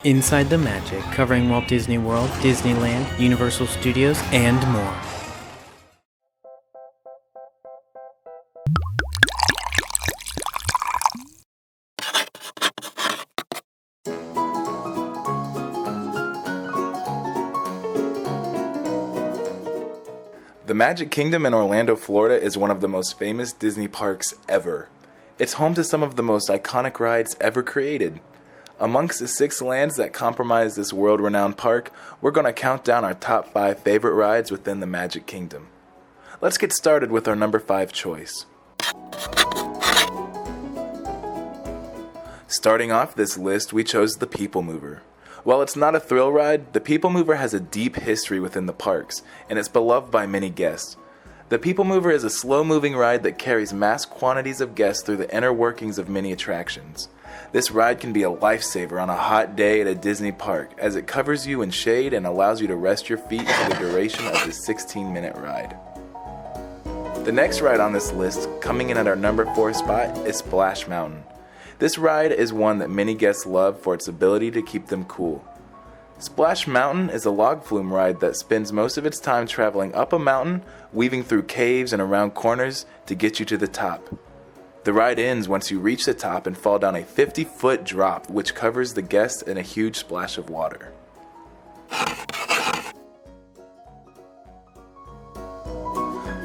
Inside the Magic, covering Walt Disney World, Disneyland, Universal Studios, and more. The Magic Kingdom in Orlando, Florida is one of the most famous Disney parks ever. It's home to some of the most iconic rides ever created. Amongst the 6 lands that comprise this world-renowned park, we're going to count down our top 5 favorite rides within the Magic Kingdom. Let's get started with our number 5 choice. Starting off this list, we chose the People Mover. While it's not a thrill ride, the People Mover has a deep history within the parks, and it's beloved by many guests. The People Mover is a slow-moving ride that carries mass quantities of guests through the inner workings of many attractions. This ride can be a lifesaver on a hot day at a Disney park, as it covers you in shade and allows you to rest your feet for the duration of this 16-minute ride. The next ride on this list, coming in at our number 4 spot, is Splash Mountain. This ride is one that many guests love for its ability to keep them cool. Splash Mountain is a log flume ride that spends most of its time traveling up a mountain, weaving through caves and around corners to get you to the top. The ride ends once you reach the top and fall down a 50-foot drop, which covers the guests in a huge splash of water.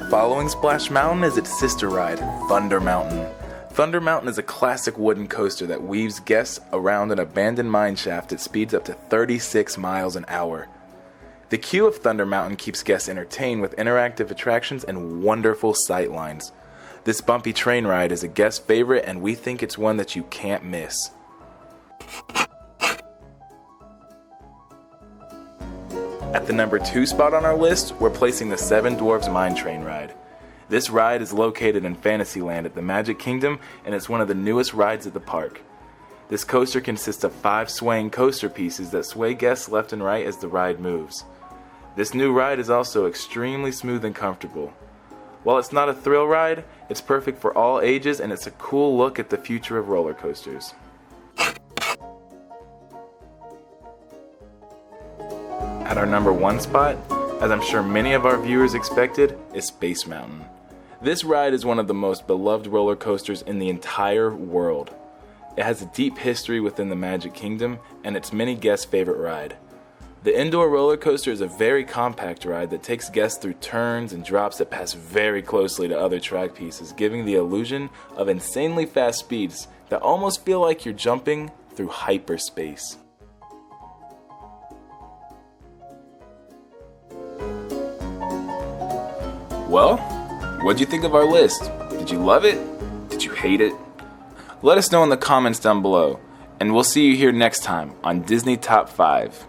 Following Splash Mountain is its sister ride, Thunder Mountain. Thunder Mountain is a classic wooden coaster that weaves guests around an abandoned mine shaft at speeds up to 36 miles an hour. The queue of Thunder Mountain keeps guests entertained with interactive attractions and wonderful sightlines. This bumpy train ride is a guest favorite, and we think it's one that you can't miss. At the number 2 spot on our list, we're placing the Seven Dwarfs Mine Train ride. This ride is located in Fantasyland at the Magic Kingdom, and it's one of the newest rides at the park. This coaster consists of 5 swaying coaster pieces that sway guests left and right as the ride moves. This new ride is also extremely smooth and comfortable. While it's not a thrill ride, it's perfect for all ages, and it's a cool look at the future of roller coasters. At our number 1 spot, as I'm sure many of our viewers expected, is Space Mountain. This ride is one of the most beloved roller coasters in the entire world. It has a deep history within the Magic Kingdom, and it's many guests' favorite ride. The indoor roller coaster is a very compact ride that takes guests through turns and drops that pass very closely to other track pieces, giving the illusion of insanely fast speeds that almost feel like you're jumping through hyperspace. Well, what'd you think of our list? Did you love it? Did you hate it? Let us know in the comments down below, and we'll see you here next time on Disney Top 5.